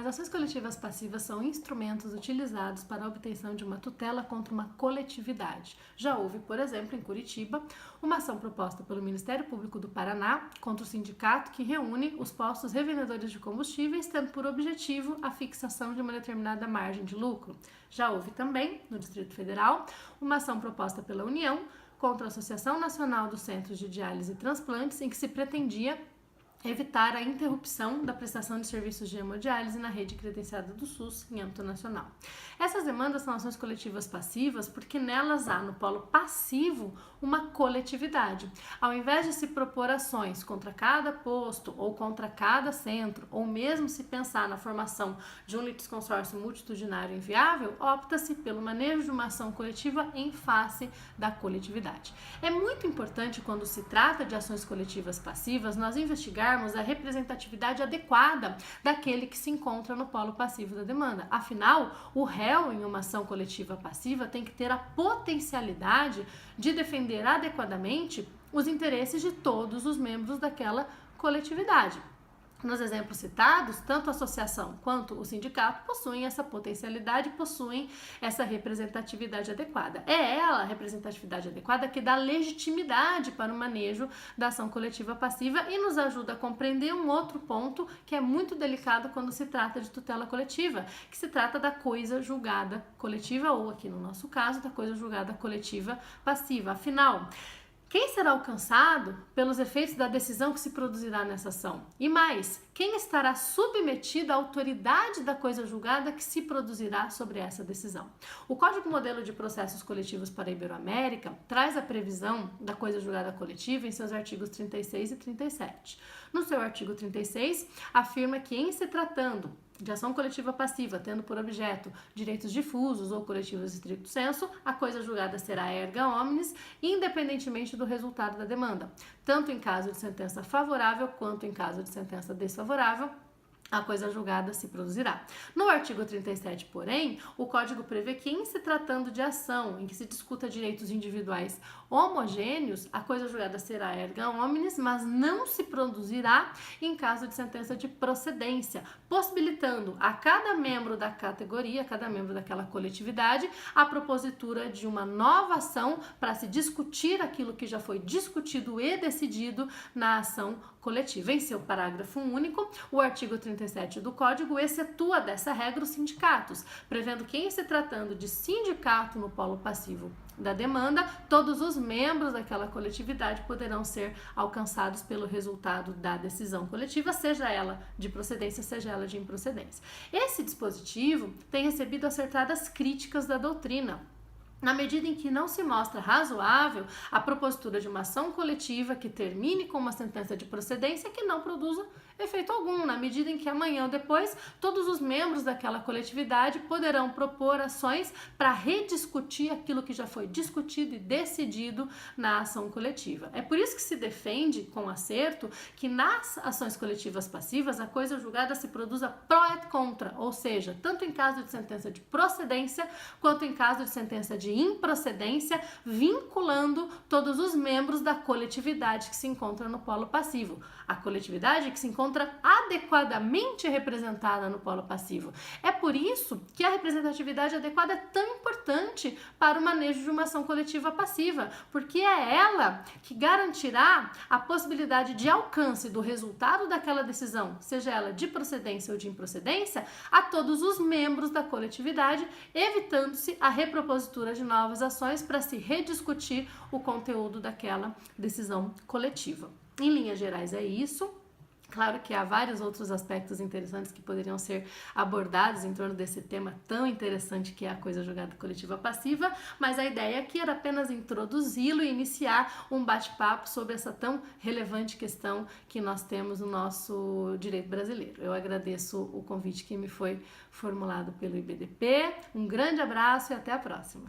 As ações coletivas passivas são instrumentos utilizados para a obtenção de uma tutela contra uma coletividade. Já houve, por exemplo, em Curitiba, uma ação proposta pelo Ministério Público do Paraná contra o sindicato que reúne os postos revendedores de combustíveis, tendo por objetivo a fixação de uma determinada margem de lucro. Já houve também, no Distrito Federal, uma ação proposta pela União contra a Associação Nacional dos Centros de Diálise e Transplantes, em que se pretendia evitar a interrupção da prestação de serviços de hemodiálise na rede credenciada do SUS em âmbito nacional. Essas demandas são ações coletivas passivas porque nelas há, no polo passivo, uma coletividade. Ao invés de se propor ações contra cada posto ou contra cada centro, ou mesmo se pensar na formação de um litisconsórcio multitudinário inviável, opta-se pelo manejo de uma ação coletiva em face da coletividade. É muito importante, quando se trata de ações coletivas passivas, nós investigarmos a representatividade adequada daquele que se encontra no polo passivo da demanda. Afinal, o réu em uma ação coletiva passiva tem que ter a potencialidade de defender adequadamente os interesses de todos os membros daquela coletividade. Nos exemplos citados, tanto a associação quanto o sindicato possuem essa potencialidade, possuem essa representatividade adequada. É ela, a representatividade adequada, que dá legitimidade para o manejo da ação coletiva passiva e nos ajuda a compreender um outro ponto que é muito delicado quando se trata de tutela coletiva, que se trata da coisa julgada coletiva, ou aqui no nosso caso, da coisa julgada coletiva passiva. Afinal, quem será alcançado pelos efeitos da decisão que se produzirá nessa ação? E mais, quem estará submetido à autoridade da coisa julgada que se produzirá sobre essa decisão? O Código Modelo de Processos Coletivos para a Iberoamérica traz a previsão da coisa julgada coletiva em seus artigos 36 e 37. No seu artigo 36, afirma que, em se tratando de ação coletiva passiva, tendo por objeto direitos difusos ou coletivos estricto sensu, a coisa julgada será erga omnes, independentemente do resultado da demanda, tanto em caso de sentença favorável quanto em caso de sentença desfavorável. A coisa julgada se produzirá. No artigo 37, porém, o Código prevê que, em se tratando de ação em que se discuta direitos individuais homogêneos, a coisa julgada será erga omnes, mas não se produzirá em caso de sentença de procedência, possibilitando a cada membro da categoria, a cada membro daquela coletividade, a propositura de uma nova ação para se discutir aquilo que já foi discutido e decidido na ação coletiva. Em seu parágrafo único, o artigo 37 do Código excetua dessa regra os sindicatos, prevendo que, em se tratando de sindicato no polo passivo da demanda, todos os membros daquela coletividade poderão ser alcançados pelo resultado da decisão coletiva, seja ela de procedência, seja ela de improcedência. Esse dispositivo tem recebido acertadas críticas da doutrina, na medida em que não se mostra razoável a propositura de uma ação coletiva que termine com uma sentença de procedência que não produza efeito algum, na medida em que amanhã ou depois todos os membros daquela coletividade poderão propor ações para rediscutir aquilo que já foi discutido e decidido na ação coletiva. É por isso que se defende, com acerto, que nas ações coletivas passivas a coisa julgada se produza pró et contra, ou seja, tanto em caso de sentença de procedência quanto em caso de sentença de improcedência, vinculando todos os membros da coletividade que se encontra no polo passivo. A coletividade que se encontra adequadamente representada no polo passivo. É por isso que a representatividade adequada é tão importante para o manejo de uma ação coletiva passiva, porque é ela que garantirá a possibilidade de alcance do resultado daquela decisão, seja ela de procedência ou de improcedência, a todos os membros da coletividade, evitando-se a repropositura de novas ações para se rediscutir o conteúdo daquela decisão coletiva. Em linhas gerais é isso. Claro que há vários outros aspectos interessantes que poderiam ser abordados em torno desse tema tão interessante que é a coisa julgada coletiva passiva, mas a ideia aqui era apenas introduzi-lo e iniciar um bate-papo sobre essa tão relevante questão que nós temos no nosso direito brasileiro. Eu agradeço o convite que me foi formulado pelo IBDP, um grande abraço e até a próxima!